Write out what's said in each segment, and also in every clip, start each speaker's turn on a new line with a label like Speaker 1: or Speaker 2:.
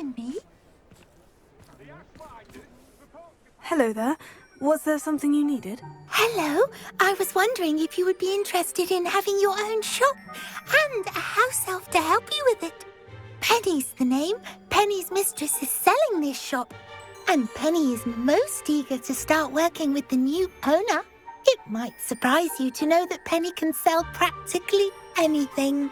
Speaker 1: question me?
Speaker 2: Hello there. Was there something you needed?
Speaker 1: Hello, I was wondering if you would be interested in having your own shop and a house elf to help you with it. Penny's the name. Penny's mistress is selling this shop, and Penny is most eager to start working with the new owner. It might surprise you to know that Penny can sell practically anything.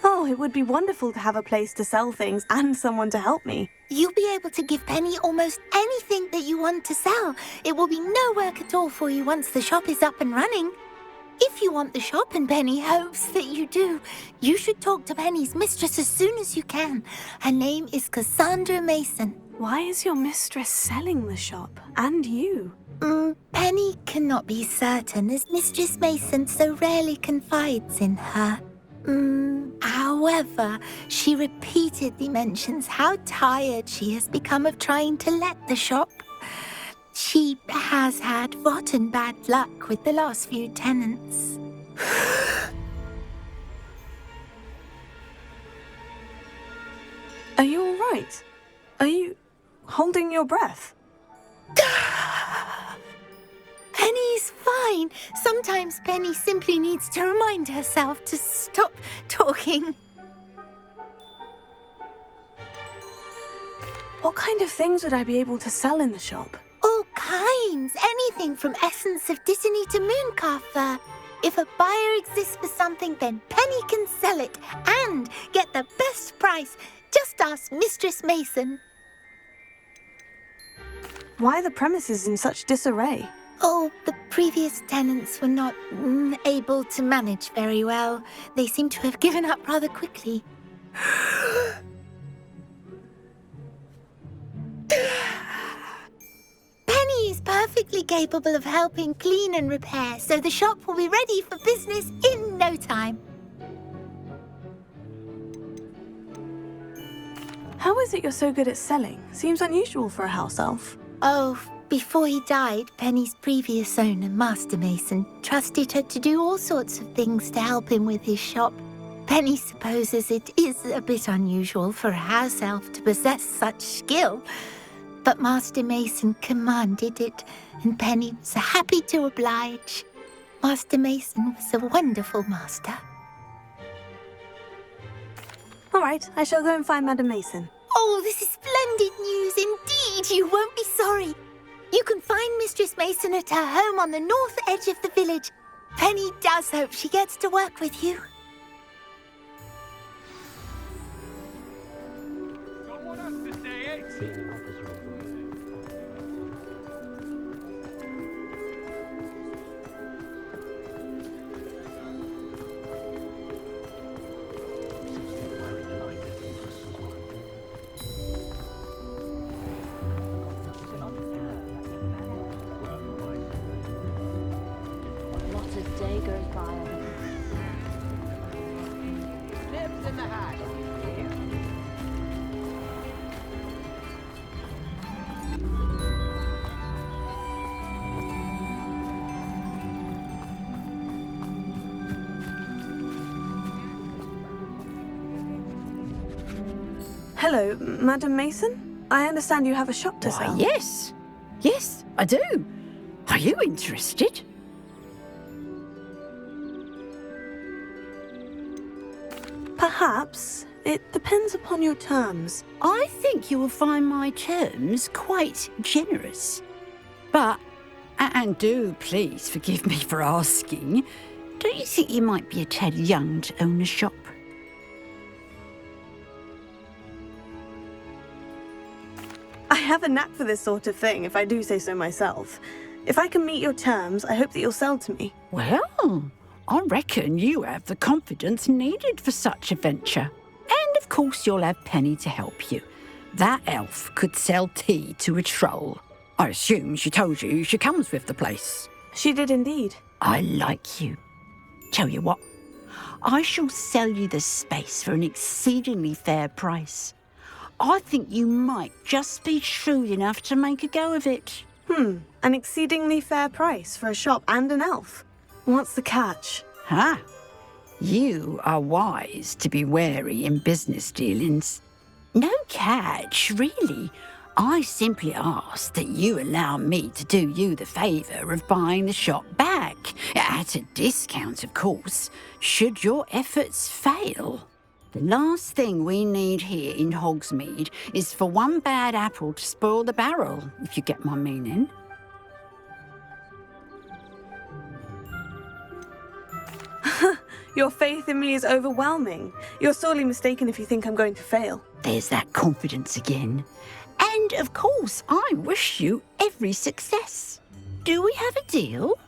Speaker 2: Oh, it would be wonderful to have a place to sell things and someone to help me.
Speaker 1: You'll be able to give Penny almost anything that you want to sell. It will be no work at all for you once the shop is up and running. If you want the shop, and Penny hopes that you do, you should talk to Penny's mistress as soon as you can. Her name is Cassandra Mason.
Speaker 2: Why is your mistress selling the shop? And you?
Speaker 1: Penny cannot be certain, as Mistress Mason so rarely confides in her. However, she repeatedly mentions how tired she has become of trying to let the shop. She has had rotten bad luck with the last few tenants.
Speaker 2: Are you all right? Are you holding your breath?
Speaker 1: Penny's fine. Sometimes Penny simply needs to remind herself to stop talking.
Speaker 2: What kind of things would I be able to sell in the shop?
Speaker 1: All kinds. Anything from essence of Dittany to mooncalf fur. If a buyer exists for something, then Penny can sell it and get the best price. Just ask Mistress Mason.
Speaker 2: Why are the premises in such disarray?
Speaker 1: Oh, the previous tenants were not able to manage very well. They seem to have given up rather quickly. Penny is perfectly capable of helping clean and repair, so the shop will be ready for business in no time.
Speaker 2: How is it you're so good at selling? Seems unusual for a house elf.
Speaker 1: Oh, before he died, Penny's previous owner, Master Mason, trusted her to do all sorts of things to help him with his shop. Penny supposes it is a bit unusual for a house elf to possess such skill, but Master Mason commanded it, and Penny was happy to oblige. Master Mason was a wonderful master.
Speaker 2: All right, I shall go and find Madam Mason.
Speaker 1: Oh, this is splendid news indeed. You won't be sorry. You can find Mistress Mason at her home on the north edge of the village. Penny does hope she gets to work with you.
Speaker 2: Hello, Madam Mason? I understand you have a shop to sell.
Speaker 3: Yes. Yes, I do. Are you interested?
Speaker 2: Perhaps. It depends upon your terms.
Speaker 3: I think you will find my terms quite generous. But, and do please forgive me for asking, don't you think you might be a tad young to own a shop?
Speaker 2: I have a knack for this sort of thing, if I do say so myself. If I can meet your terms, I hope that you'll sell to me.
Speaker 3: Well, I reckon you have the confidence needed for such a venture. And of course you'll have Penny to help you. That elf could sell tea to a troll. I assume she told you she comes with the place.
Speaker 2: She did indeed.
Speaker 3: I like you. Tell you what, I shall sell you the space for an exceedingly fair price. I think you might just be shrewd enough to make a go of it.
Speaker 2: An exceedingly fair price for a shop and an elf. What's the catch?
Speaker 3: Ah, You are wise to be wary in business dealings. No catch, really. I simply ask that you allow me to do you the favour of buying the shop back, at a discount, of course, should your efforts fail. The last thing we need here in Hogsmeade is for one bad apple to spoil the barrel, if you get my meaning.
Speaker 2: Your faith in me is overwhelming. You're sorely mistaken if you think I'm going to fail.
Speaker 3: There's that confidence again. And, of course, I wish you every success. Do we have a deal?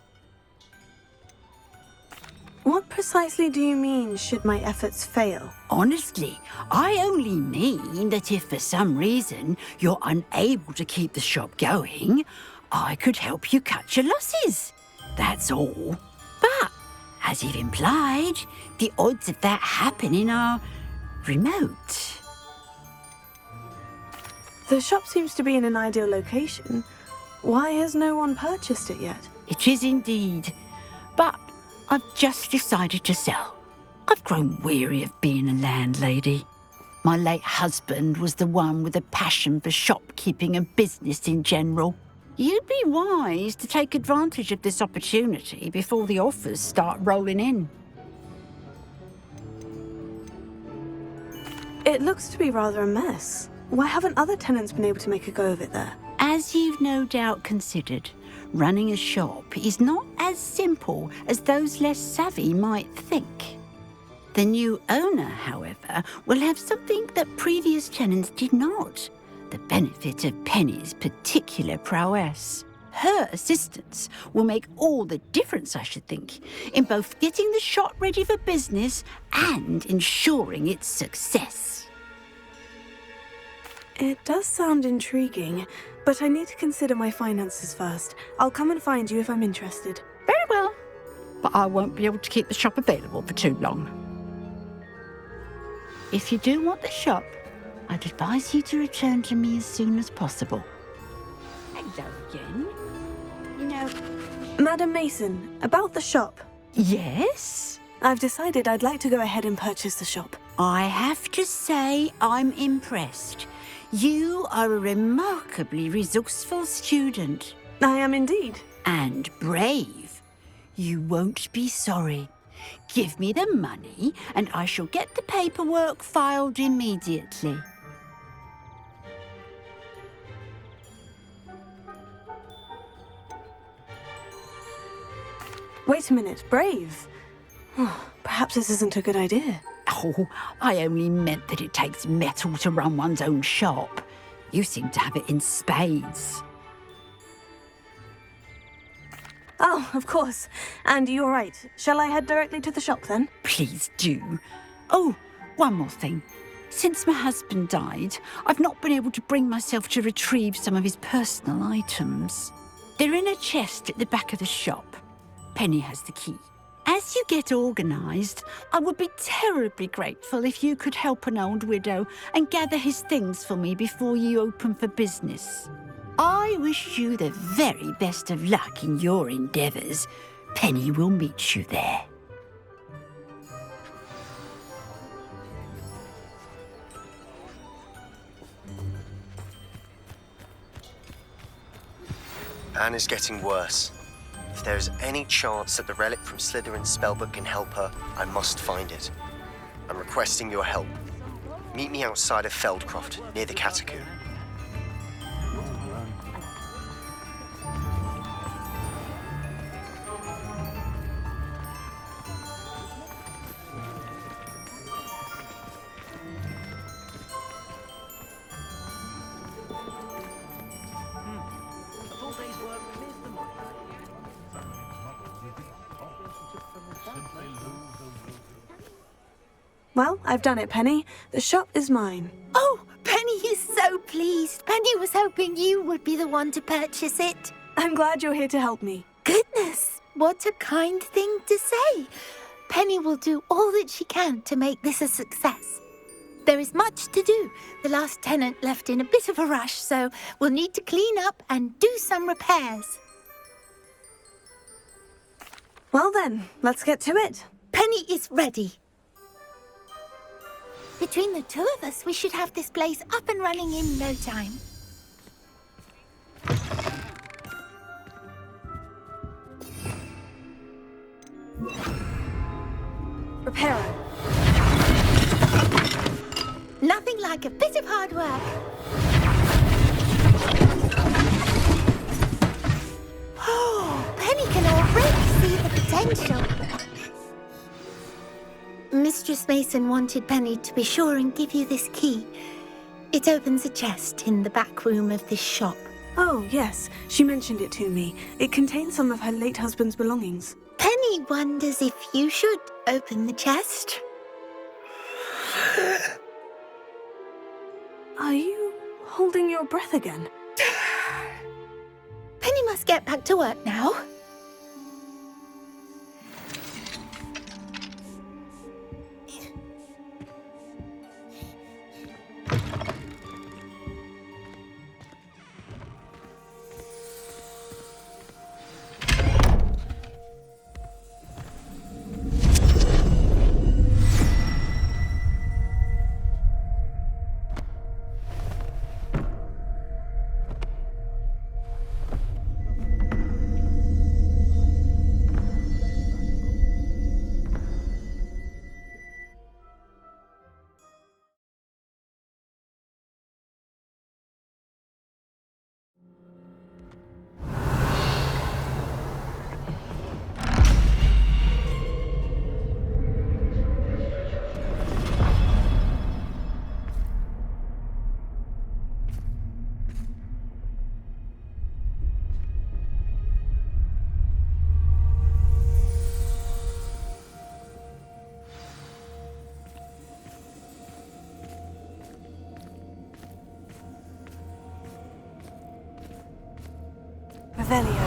Speaker 2: What precisely do you mean, should my efforts fail?
Speaker 3: Honestly, I only mean that if for some reason you're unable to keep the shop going, I could help you cut your losses. That's all. But, as you've implied, the odds of that happening are remote.
Speaker 2: The shop seems to be in an ideal location. Why has no one purchased it yet?
Speaker 3: It is indeed. But I've just decided to sell. I've grown weary of being a landlady. My late husband was the one with a passion for shopkeeping and business in general. You'd be wise to take advantage of this opportunity before the offers start rolling in.
Speaker 2: It looks to be rather a mess. Why haven't other tenants been able to make a go of it there?
Speaker 3: As you've no doubt considered, running a shop is not as simple as those less savvy might think. The new owner, however, will have something that previous tenants did not. The benefit of Penny's particular prowess. Her assistance will make all the difference, I should think, in both getting the shop ready for business and ensuring its success.
Speaker 2: It does sound intriguing, but I need to consider my finances first. I'll come and find you if I'm interested.
Speaker 3: Very well, but I won't be able to keep the shop available for too long. If you do want the shop, I'd advise you to return to me as soon as possible. Hello again. You know...
Speaker 2: Madam Mason, about the shop.
Speaker 3: Yes?
Speaker 2: I've decided I'd like to go ahead and purchase the shop.
Speaker 3: I have to say I'm impressed. You are a remarkably resourceful student.
Speaker 2: I am indeed.
Speaker 3: And brave. You won't be sorry. Give me the money and I shall get the paperwork filed immediately.
Speaker 2: Wait a minute, brave? Perhaps this isn't a good idea.
Speaker 3: Oh, I only meant that it takes metal to run one's own shop. You seem to have it in spades.
Speaker 2: Oh, of course. And you're right. Shall I head directly to the shop then?
Speaker 3: Please do. Oh, one more thing. Since my husband died, I've not been able to bring myself to retrieve some of his personal items. They're in a chest at the back of the shop. Penny has the key. As you get organised, I would be terribly grateful if you could help an old widow and gather his things for me before you open for business. I wish you the very best of luck in your endeavours. Penny will meet you there.
Speaker 4: Anne is getting worse. If there is any chance that the relic from Slytherin's spellbook can help her, I must find it. I'm requesting your help. Meet me outside of Feldcroft, near the Catacomb.
Speaker 2: Well, I've done it, Penny. The shop is mine.
Speaker 1: Oh, Penny is so pleased. Penny was hoping you would be the one to purchase it.
Speaker 2: I'm glad you're here to help me.
Speaker 1: Goodness, what a kind thing to say. Penny will do all that she can to make this a success. There is much to do. The last tenant left in a bit of a rush, so we'll need to clean up and do some repairs.
Speaker 2: Well then, let's get to it.
Speaker 1: Penny is ready. Between the two of us, we should have this place up and running in no time.
Speaker 2: Reparo.
Speaker 1: Nothing like a bit of hard work. Oh, Penny can already see the potential. Mistress Mason wanted Penny to be sure and give you this key. It opens a chest in the back room of this shop.
Speaker 2: Oh, yes. She mentioned it to me. It contains some of her late husband's belongings.
Speaker 1: Penny wonders if you should open the chest.
Speaker 2: Are you holding your breath again?
Speaker 1: Penny must get back to work now.
Speaker 2: Revelio.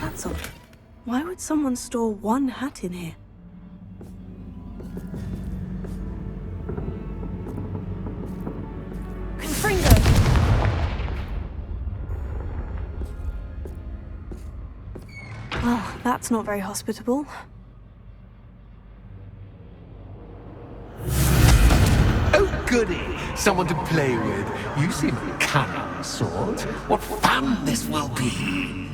Speaker 2: That's odd. Why would someone store one hat in here? Confringo! Well, that's not very hospitable.
Speaker 5: Oh, goody! Someone to play with. You seem cunning, Sword. What fun this will be!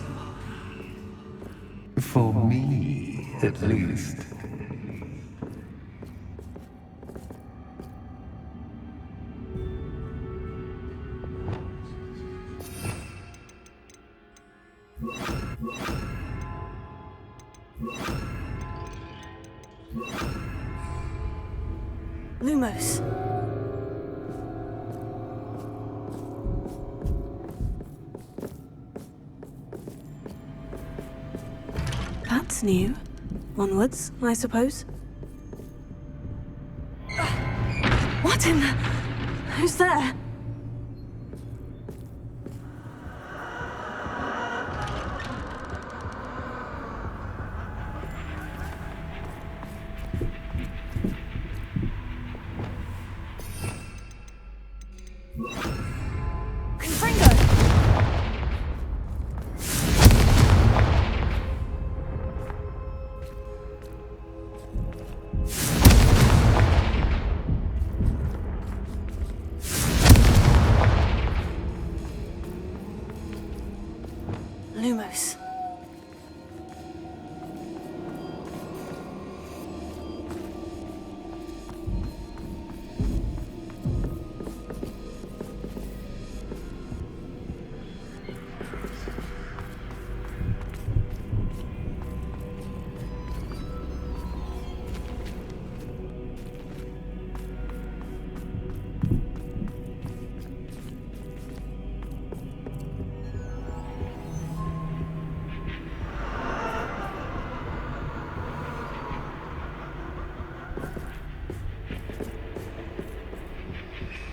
Speaker 5: For me, at least.
Speaker 2: Lumos. That's new. Onwards, I suppose. What in the... Who's there? Lumos.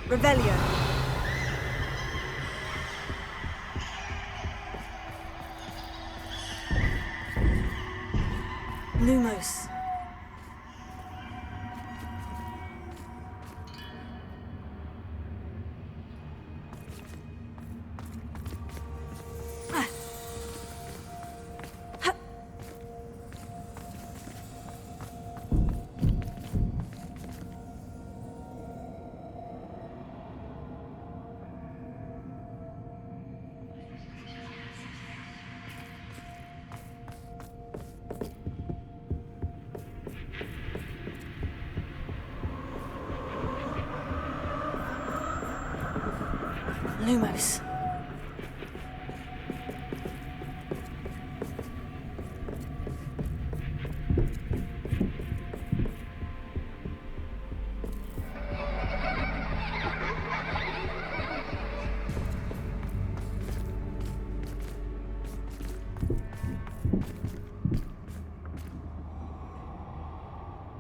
Speaker 2: Revelio. Lumos. Lumos.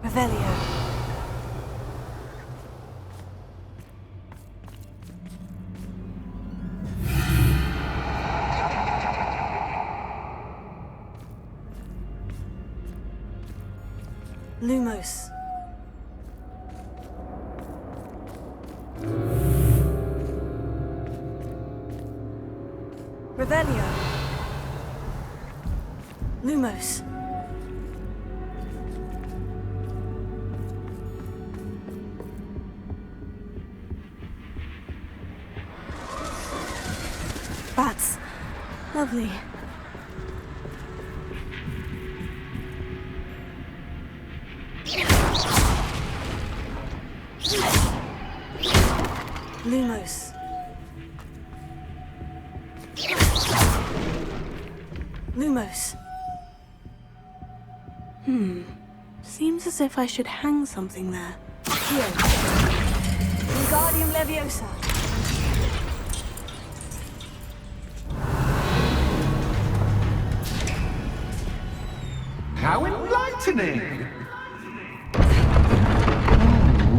Speaker 2: Revelio. Lumos. Revelio. Lumos. Bats. Lovely. Lumos. Lumos. Seems as if I should hang something there. Here. Wingardium Leviosa.
Speaker 5: How enlightening!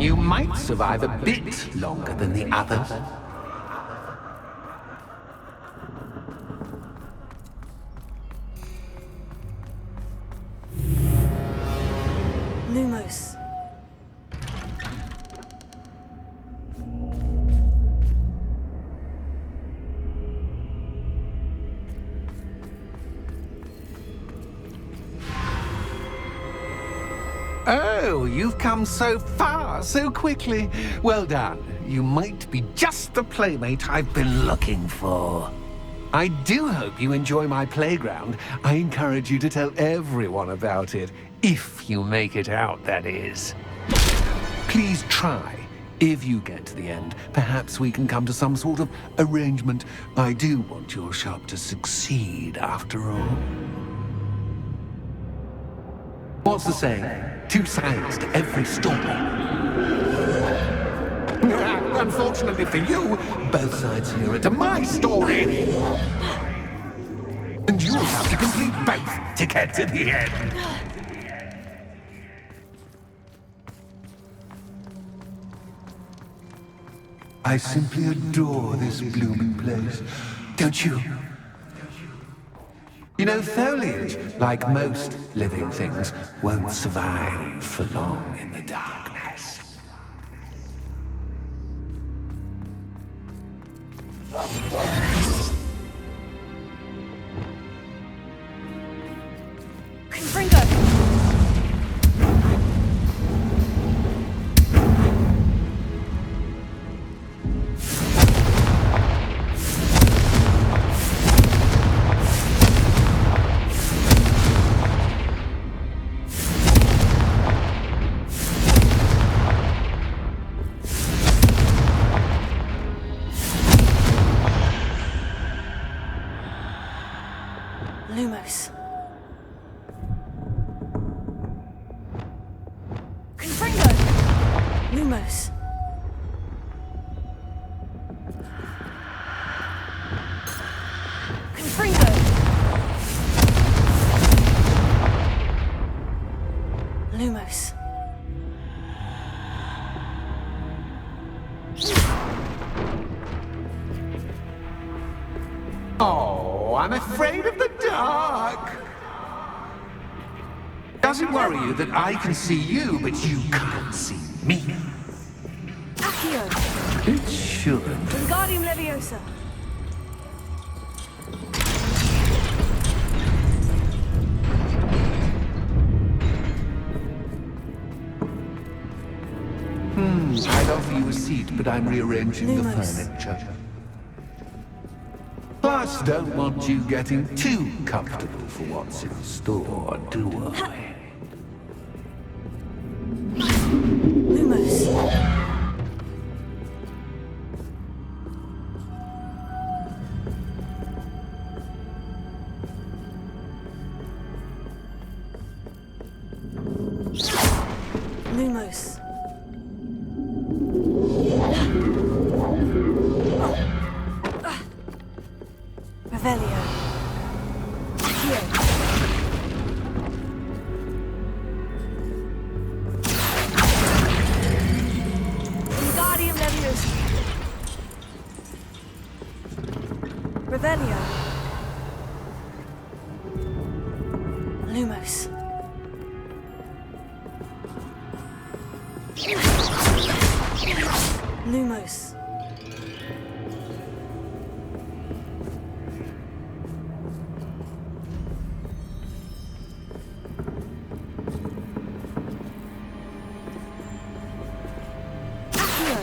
Speaker 5: You might survive a bit longer than the others.
Speaker 2: Lumos.
Speaker 5: Oh, you've come so far, so quickly. Well done. You might be just the playmate I've been looking for. I do hope you enjoy my playground. I encourage you to tell everyone about it. If you make it out, that is. Please try. If you get to the end, perhaps we can come to some sort of arrangement. I do want your shop to succeed, after all. What's the saying? Two sides to every story. Unfortunately for you, both sides here are to my story. And you'll have to complete both to get to the end. I simply adore this blooming place, don't you? You know, foliage, like most living things, won't survive for long in the darkness.
Speaker 2: Confringo! Lumos. Confringo! Lumos. Confringo! Lumos.
Speaker 5: Oh, I'm afraid of the dark. Does it worry you that I can see you, but you can't see me?
Speaker 2: Accio!
Speaker 5: It should.
Speaker 2: Wingardium Leviosa!
Speaker 5: I'd offer you a seat, but I'm rearranging the
Speaker 2: Lumos.
Speaker 5: furniture. Plus, don't want you getting too comfortable for what's in store, do I?
Speaker 2: Lumos. Lumos. Revelio. Accio. Wingardium Leviosa. Revelio. Lumos. Lumos. Accio.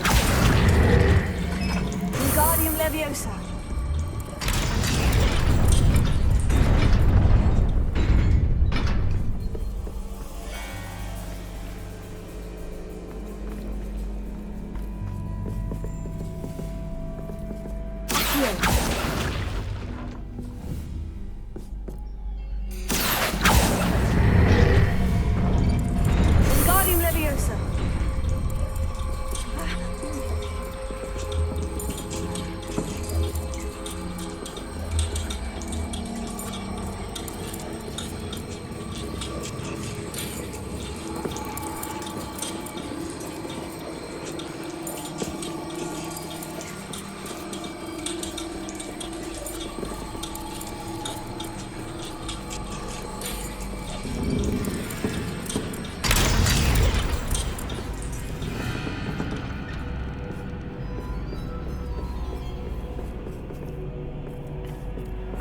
Speaker 2: Wingardium Leviosa. Wingardium Leviosa.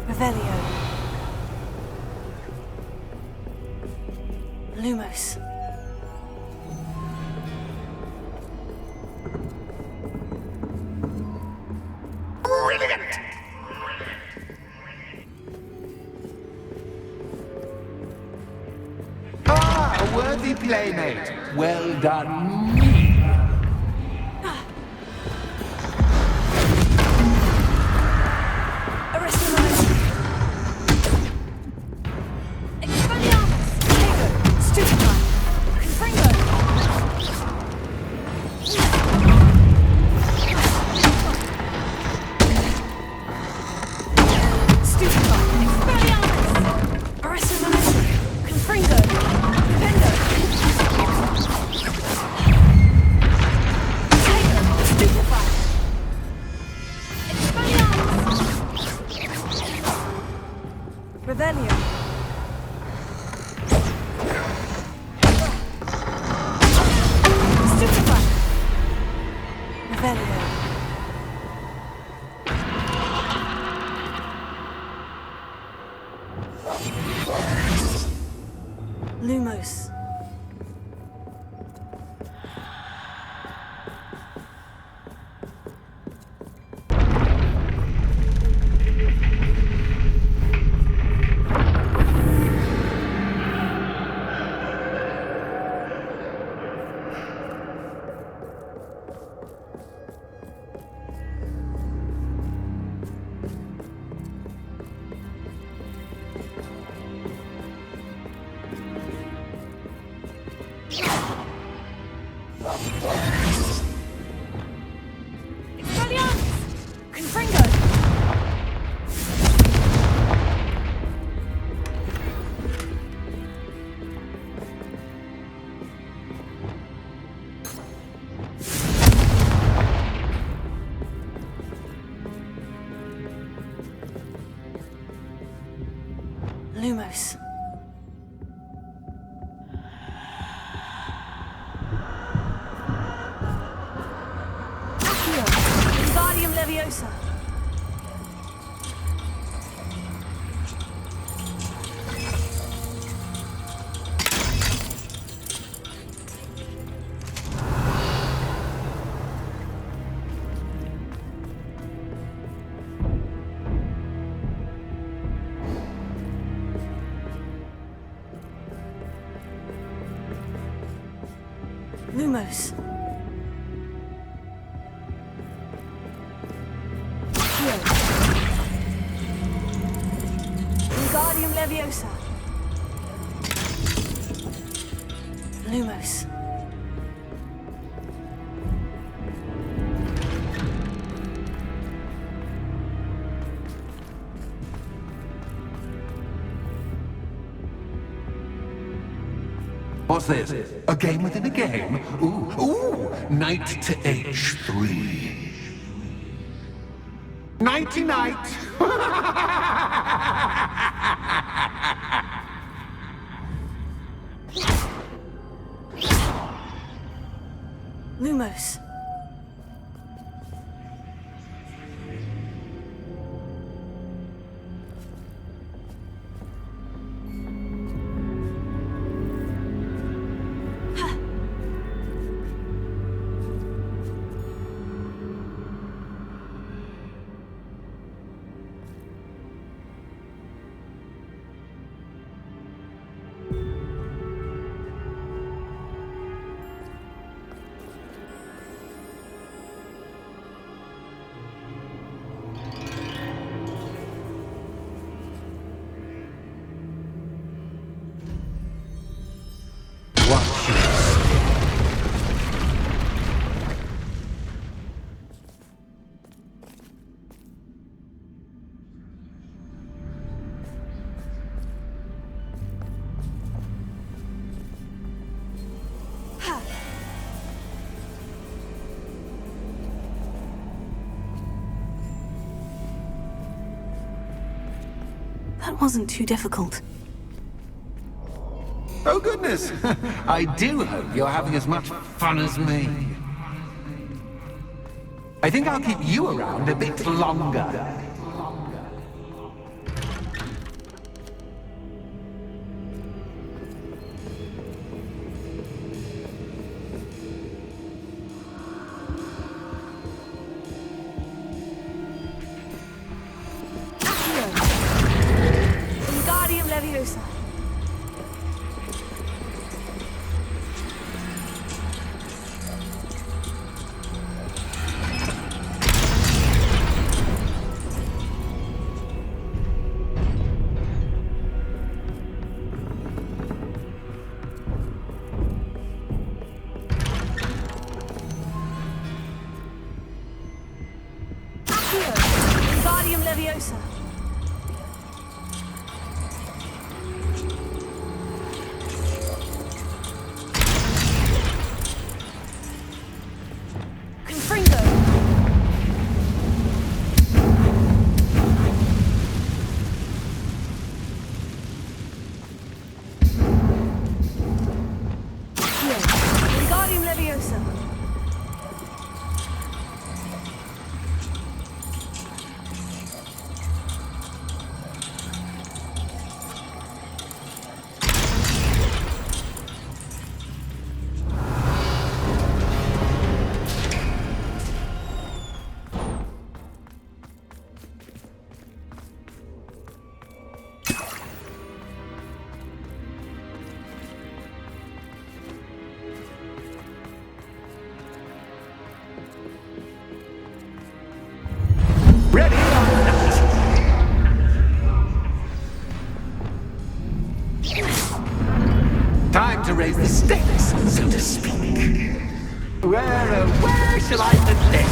Speaker 2: Revelio. Lumos.
Speaker 5: Brilliant! Ah, a worthy playmate. Well done, me.
Speaker 2: Arrestimento. Expelliarmus. Tego. Stupefy. Confringo. Stupefy. Expelliarmus. Arrestimento. Confringo. Defendo. Tego. Stupefy. Expelliarmus. Revelio. Stupefy. Revelio. Lumos. Expelliarmus! Confringo! Lumos. Accio. Wingardium Leviosa. Lumos. Accio. Wingardium Leviosa. Lumos.
Speaker 5: What's this? A game within a game? Ooh, knight to h3. Nighty-night!
Speaker 2: Lumos.
Speaker 5: Watch this.
Speaker 2: That wasn't too difficult.
Speaker 5: Oh goodness! I do hope you're having as much fun as me. I think I'll keep you around a bit longer.
Speaker 2: Accio. Wingardium Leviosa. Accio. Wingardium Leviosa. Confringo. Accio. Wingardium Leviosa.
Speaker 5: Ready or not? Time to raise the stakes, so to speak. Where shall I put this?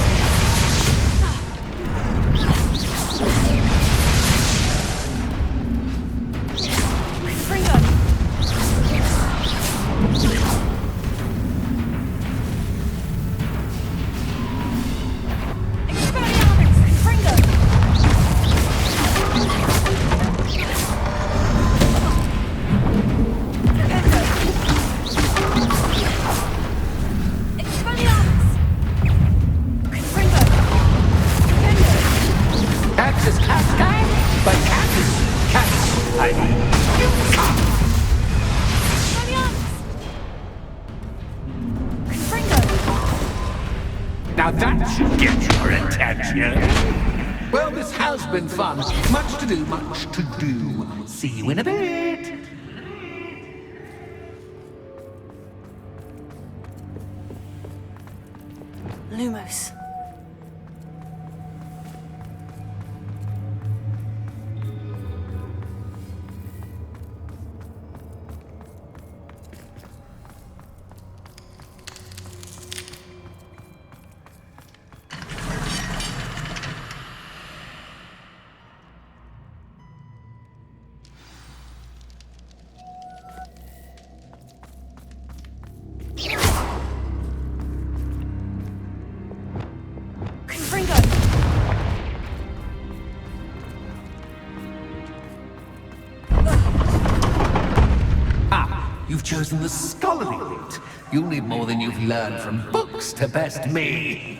Speaker 5: adventure. Well, this has been fun. Much to do, much to do. See you in a bit.
Speaker 2: Lumos.
Speaker 5: You've chosen the scholarly route. You'll need more than you've learned from books to best me.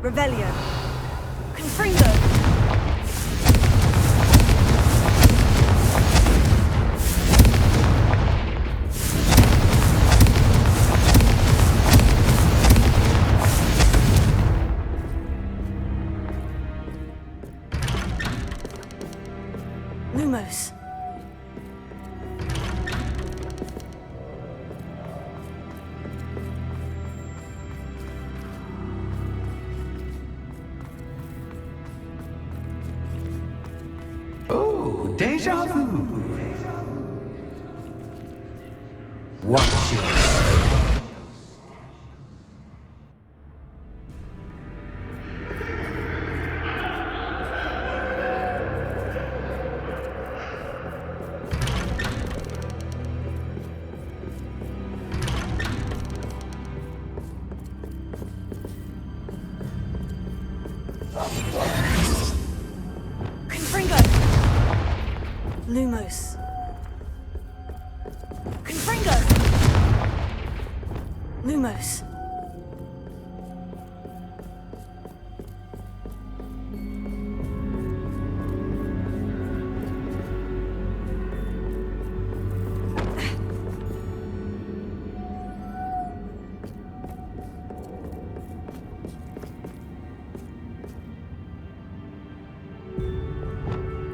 Speaker 2: Revelio. Confringo. Lumos.
Speaker 5: Oh, deja vu. Watch your
Speaker 2: Confringo. Lumos. Confringo. Lumos.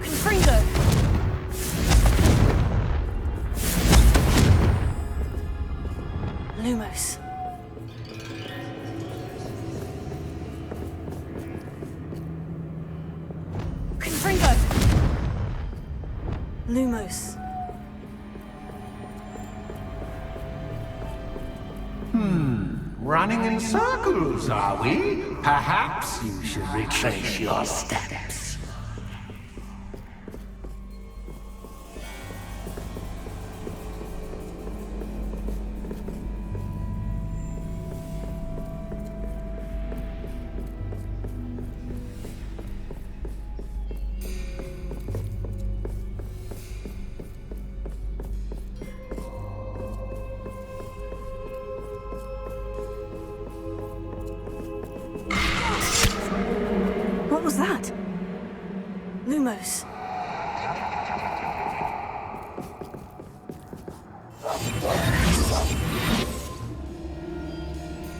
Speaker 2: Confringo. Lumos. Confringo. Lumos.
Speaker 5: running in circles, are we? Perhaps you should retrace your steps.
Speaker 2: What was that? Lumos.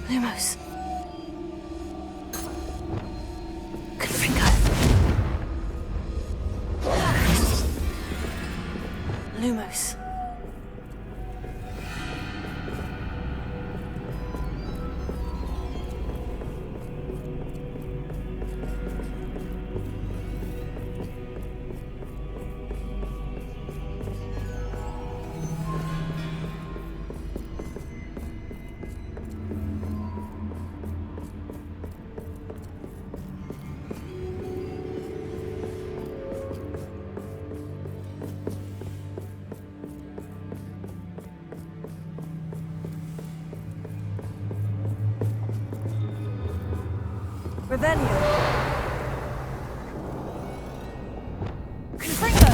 Speaker 2: Lumos. Confringo. Lumos. Revelio. Confringo.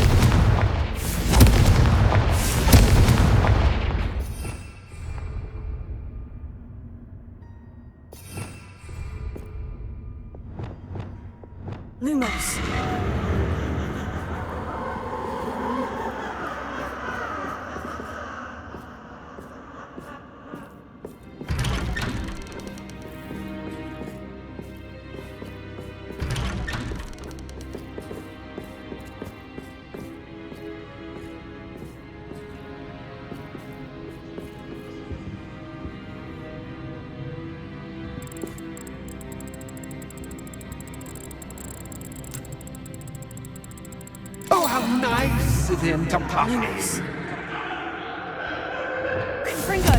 Speaker 2: Lumos.
Speaker 5: Oh, how nice of him to pop in.
Speaker 2: Lumos. Confringo.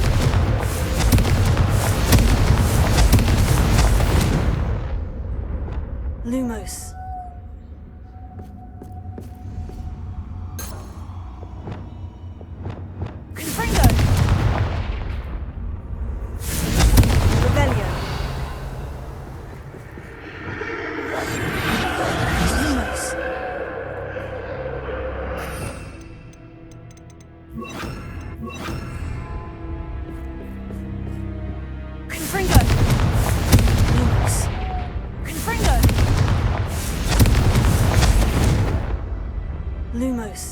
Speaker 2: Lumos. Confringo. Revelio. Lumos. Confringo. Lumos. Confringo. Lumos.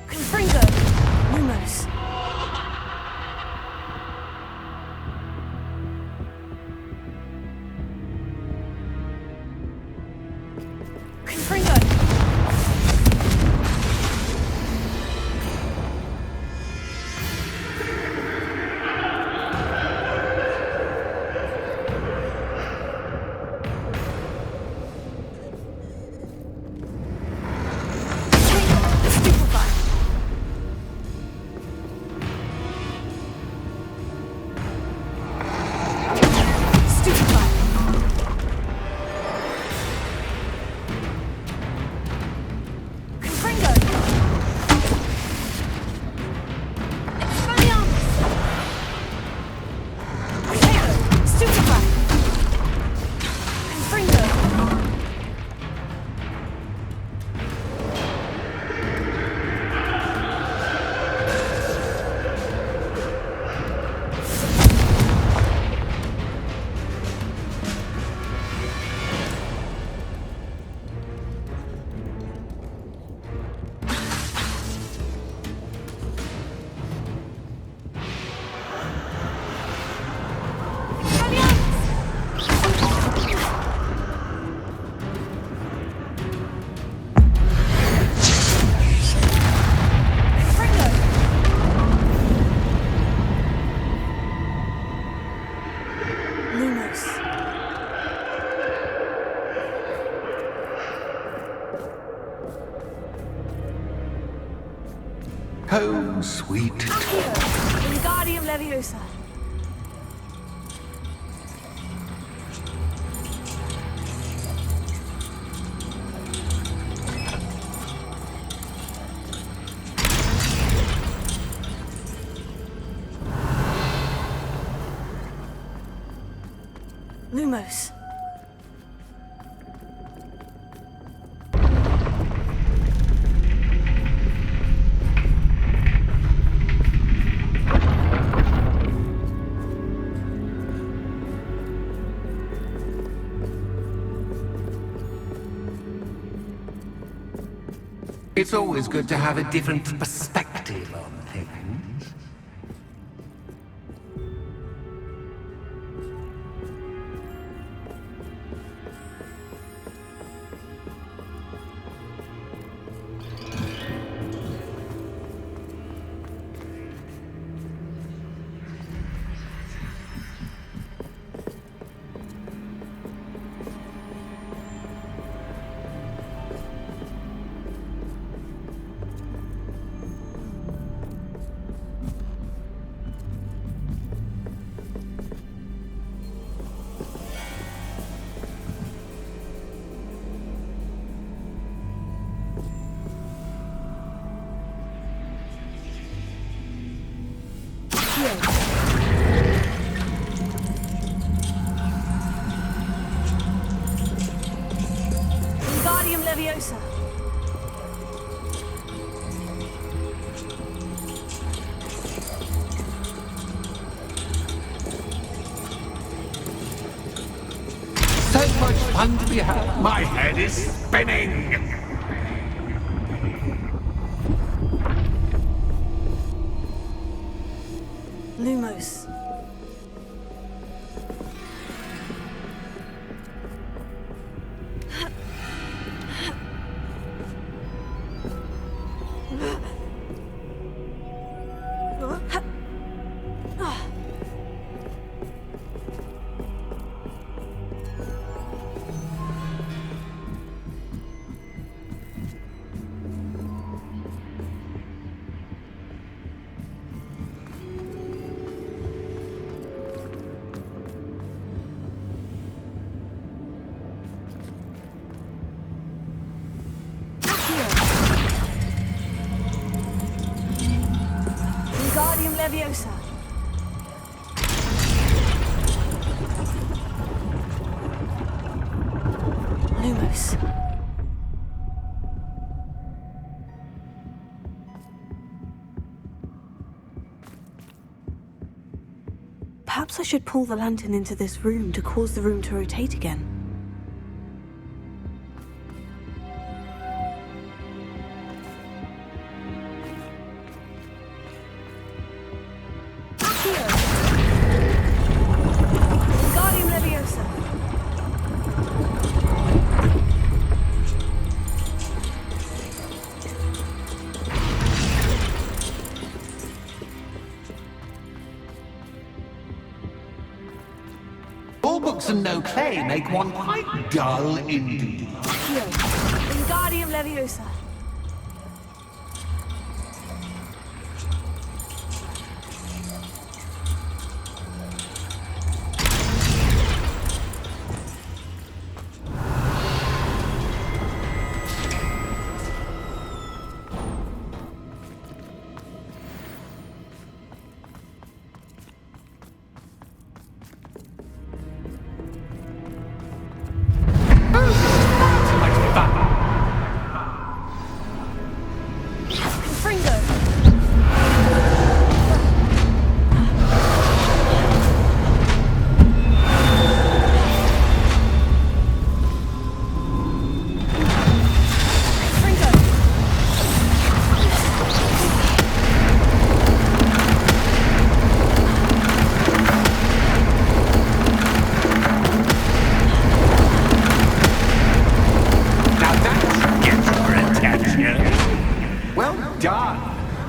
Speaker 2: Confringo. Lumos. Confringo. Stupefy. Stupefy. Confringo. Expelliarmus. Potato. Stupefy. Confringo. Lumos.
Speaker 5: Oh, sweet.
Speaker 2: Accio. Wingardium Leviosa. Lumos.
Speaker 5: It's always good to have a different perspective on things.
Speaker 2: Leviosa.
Speaker 5: So much fun to be had. My head is spinning.
Speaker 2: Lumos. Wingardium Leviosa. Lumos. Perhaps I should pull the lantern into this room to cause the room to rotate again. Wingardium Leviosa.
Speaker 5: All books and no play make one quite dull indeed.
Speaker 2: Wingardium Leviosa. Fringo.
Speaker 5: Now that should get your attention. Well done.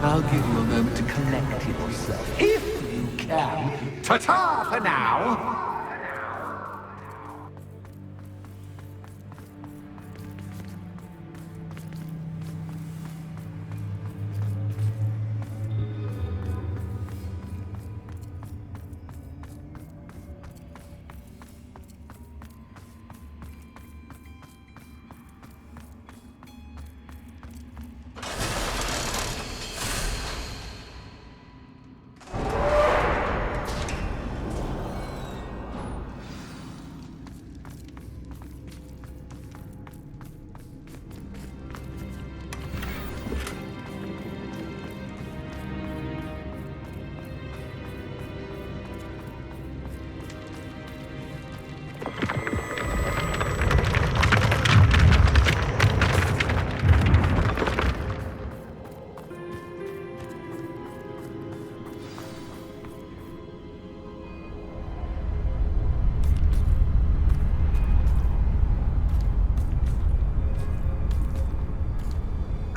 Speaker 5: I'll give you a moment to collect yourself, if you can. Ta-ta for now.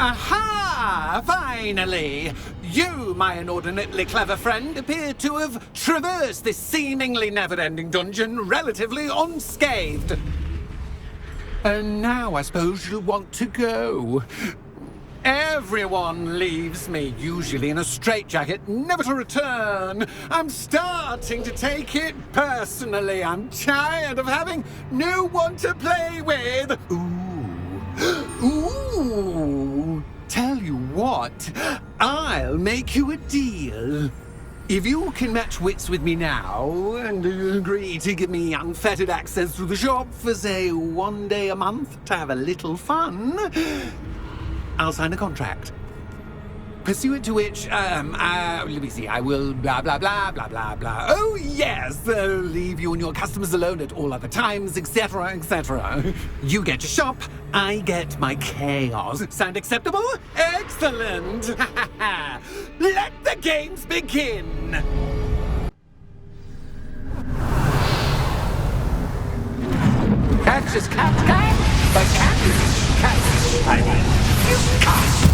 Speaker 5: Aha! Finally! You, my inordinately clever friend, appear to have traversed this seemingly never-ending dungeon relatively unscathed. And now I suppose you'll want to go. Everyone leaves me, usually in a straitjacket, never to return. I'm starting to take it personally. I'm tired of having no one to play with. Ooh. Tell you what, I'll make you a deal. If you can match wits with me now and agree to give me unfettered access to the shop for, say, 1 day a month to have a little fun, I'll sign a contract. Pursuant to which, let me see, I will blah, blah, blah, blah, blah, blah. Oh, yes, leave you and your customers alone at all other times, etc., etc. You get your shop, I get my chaos. Sound acceptable? Excellent! Let the games begin! Catch is cat, but cat is cat. I mean, you cat.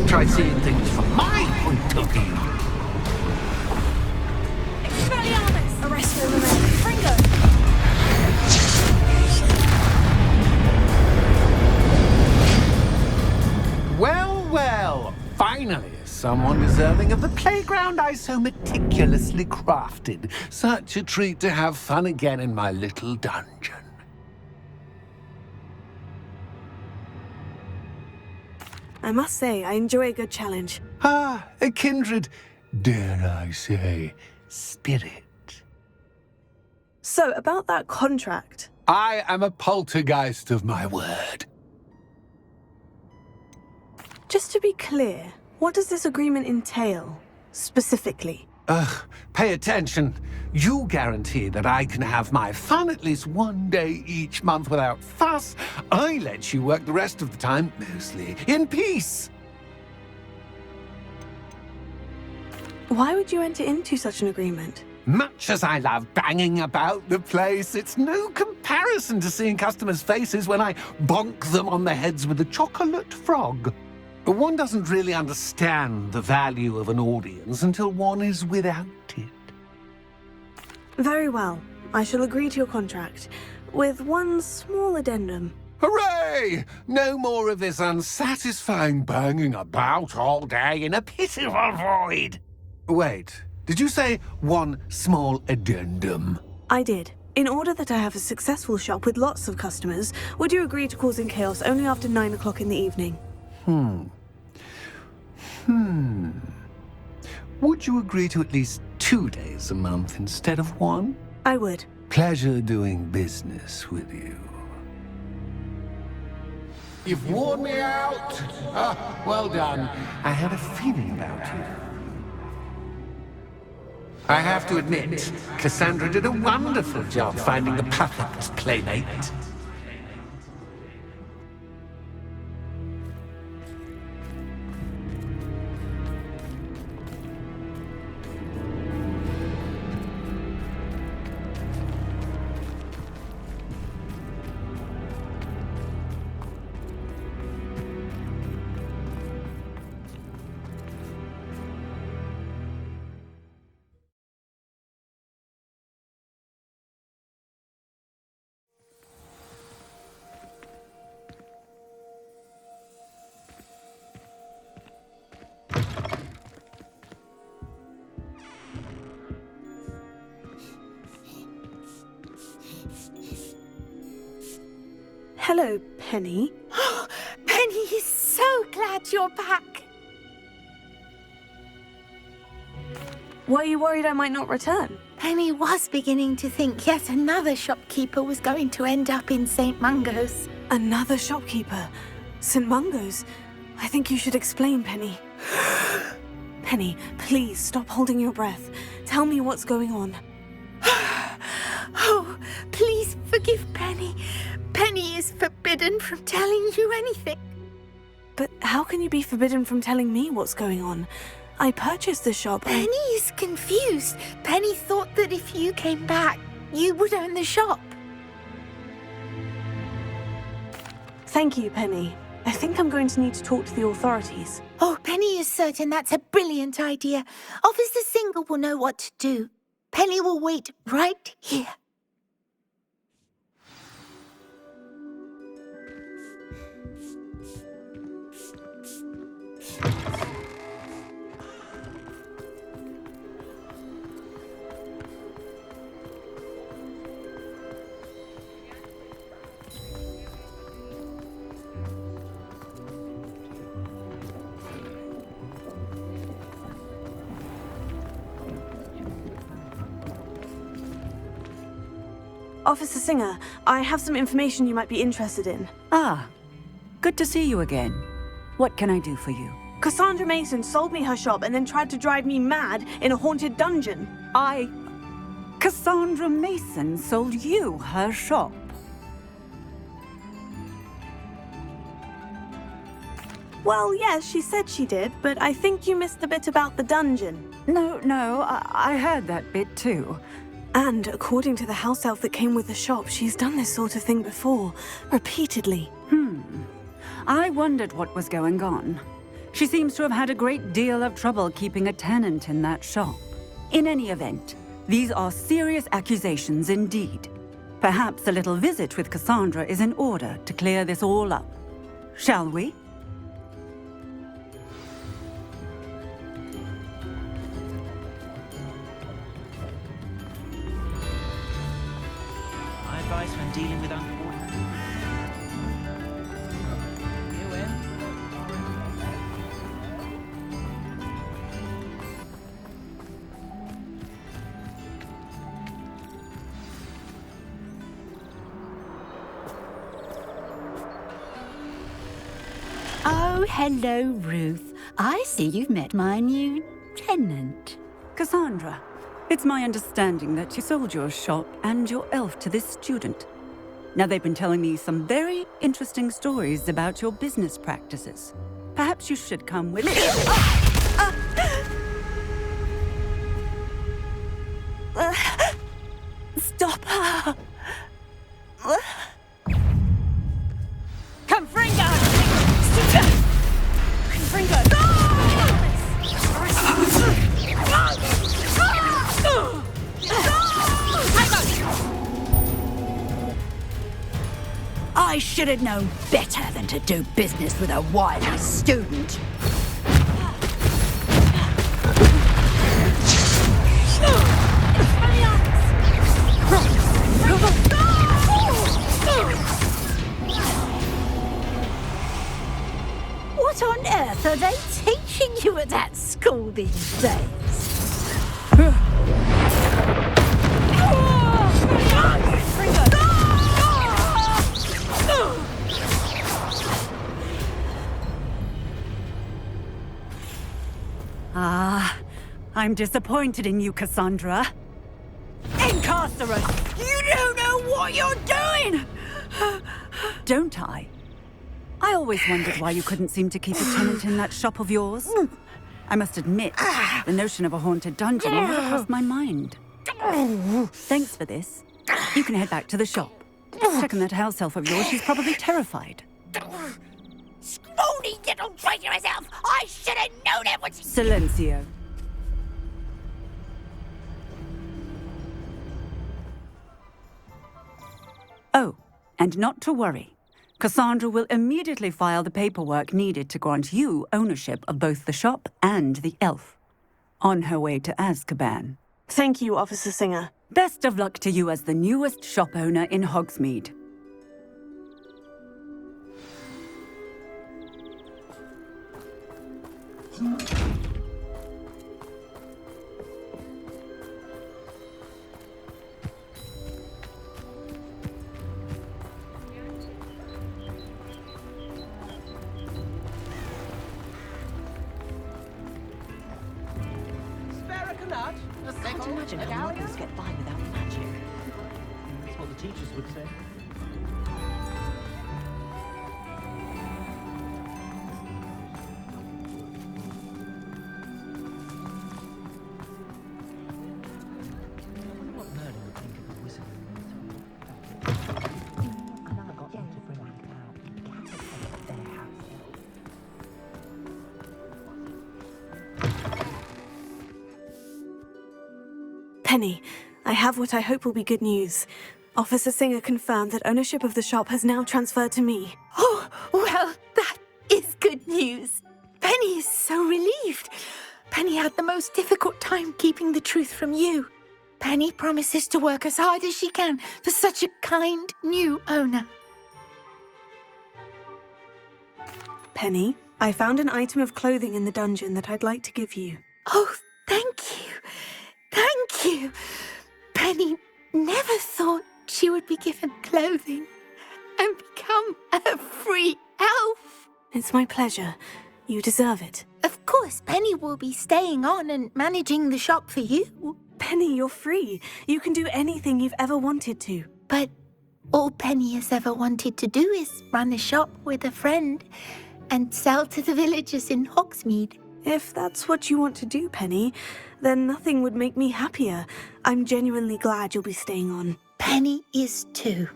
Speaker 5: Try seeing things from my point of view.
Speaker 2: Expelliarmus! Arresto Memento. Fringo!
Speaker 5: Well, well, finally, someone deserving of the playground I so meticulously crafted. Such a treat to have fun again in my little dungeon.
Speaker 2: I must say, I enjoy a good challenge.
Speaker 5: Ah, a kindred, dare I say, spirit.
Speaker 2: So, about that contract.
Speaker 5: I am a poltergeist of my word.
Speaker 2: Just to be clear, what does this agreement entail, specifically?
Speaker 5: Pay attention. You guarantee that I can have my fun at least 1 day each month without fuss. I let you work the rest of the time, mostly in peace.
Speaker 2: Why would you enter into such an agreement?
Speaker 5: Much as I love banging about the place, it's no comparison to seeing customers' faces when I bonk them on the heads with a chocolate frog. One doesn't really understand the value of an audience until one is without it.
Speaker 2: Very well. I shall agree to your contract, with one small addendum.
Speaker 5: Hooray! No more of this unsatisfying banging about all day in a pitiful void. Wait, did you say one small addendum?
Speaker 2: I did. In order that I have a successful shop with lots of customers, would you agree to causing chaos only after 9 o'clock in the evening?
Speaker 5: Would you agree to at least 2 days a month instead of 1?
Speaker 2: I would.
Speaker 5: Pleasure doing business with you. You've worn me out. Ah, well done. I had a feeling about you. I have to admit, Cassandra did a wonderful job finding the perfect playmate.
Speaker 2: Hello, Penny.
Speaker 1: Penny is so glad you're back.
Speaker 2: Were you worried I might not return?
Speaker 1: Penny was beginning to think yet another shopkeeper was going to end up in St. Mungo's.
Speaker 2: Another shopkeeper? St. Mungo's? I think you should explain, Penny. Penny, please stop holding your breath. Tell me what's going on.
Speaker 1: Oh, please forgive Penny. Penny is forbidden from telling you anything.
Speaker 2: But how can you be forbidden from telling me what's going on? I purchased the shop.
Speaker 1: Penny is confused. Penny thought that if you came back, you would own the shop.
Speaker 2: Thank you, Penny. I think I'm going to need to talk to the authorities.
Speaker 1: Oh, Penny is certain that's a brilliant idea. Officer Singer will know what to do. Penny will wait right here.
Speaker 2: Officer Singer, I have some information you might be interested in.
Speaker 6: Ah, good to see you again. What can I do for you?
Speaker 2: Cassandra Mason sold me her shop and then tried to drive me mad in a haunted dungeon.
Speaker 6: Cassandra Mason sold you her shop.
Speaker 2: Well, yes, she said she did, but I think you missed the bit about the dungeon.
Speaker 6: No, I heard that bit too.
Speaker 2: And according to the house elf that came with the shop, she's done this sort of thing before, repeatedly.
Speaker 6: I wondered what was going on. She seems to have had a great deal of trouble keeping a tenant in that shop. In any event, these are serious accusations indeed. Perhaps a little visit with Cassandra is in order to clear this all up. Shall we?
Speaker 7: My advice when dealing with underwater.
Speaker 3: Oh, hello, Ruth. I see you've met my new tenant.
Speaker 6: Cassandra, it's my understanding that you sold your shop and your elf to this student. Now, they've been telling me some very interesting stories about your business practices. Perhaps you should come with me.
Speaker 2: Stop her!
Speaker 6: Confringo!
Speaker 3: I should have known better than to do business with a wily student. What on earth are they teaching you at that school these days?
Speaker 6: I'm disappointed in you, Cassandra. Incarcerate!
Speaker 3: You don't know what you're doing!
Speaker 6: Don't I? I always wondered why you couldn't seem to keep a tenant in that shop of yours. I must admit, the notion of a haunted dungeon never crossed my mind. Thanks for this. You can head back to the shop. Check on that house elf of yours. She's probably terrified.
Speaker 3: Scrawny little traitorous elf! I should have known it was...
Speaker 6: Silencio. Oh, and not to worry. Cassandra will immediately file the paperwork needed to grant you ownership of both the shop and the elf. On her way to Azkaban.
Speaker 2: Thank you, Officer Singer.
Speaker 6: Best of luck to you as the newest shop owner in Hogsmeade.
Speaker 7: Can't imagine how muggles get by without magic. That's what the teachers would say. What Merlin would think of a wizard. And I've got them to bring out. You can't take their house.
Speaker 2: Penny, I have what I hope will be good news. Officer Singer confirmed that ownership of the shop has now transferred to me.
Speaker 1: Oh, well, that is good news. Penny is so relieved. Penny had the most difficult time keeping the truth from you. Penny promises to work as hard as she can for such a kind new owner.
Speaker 2: Penny, I found an item of clothing in the dungeon that I'd like to give you.
Speaker 1: Oh, thank you. Thank you. Penny never thought she would be given clothing and become a free elf.
Speaker 2: It's my pleasure. You deserve it.
Speaker 1: Of course, Penny will be staying on and managing the shop for you.
Speaker 2: Penny, you're free. You can do anything you've ever wanted to.
Speaker 1: But all Penny has ever wanted to do is run a shop with a friend and sell to the villagers in Hogsmeade.
Speaker 2: If that's what you want to do, Penny, then nothing would make me happier. I'm genuinely glad you'll be staying on.
Speaker 1: Penny is too.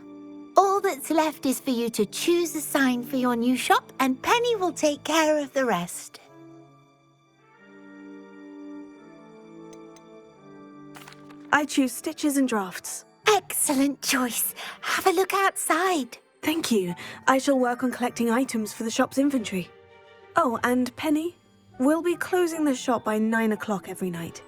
Speaker 1: All that's left is for you to choose a sign for your new shop, and Penny will take care of the rest.
Speaker 2: I choose stitches and drafts.
Speaker 1: Excellent choice. Have a look outside.
Speaker 2: Thank you. I shall work on collecting items for the shop's inventory. Oh, and Penny, we'll be closing the shop by 9 o'clock every night.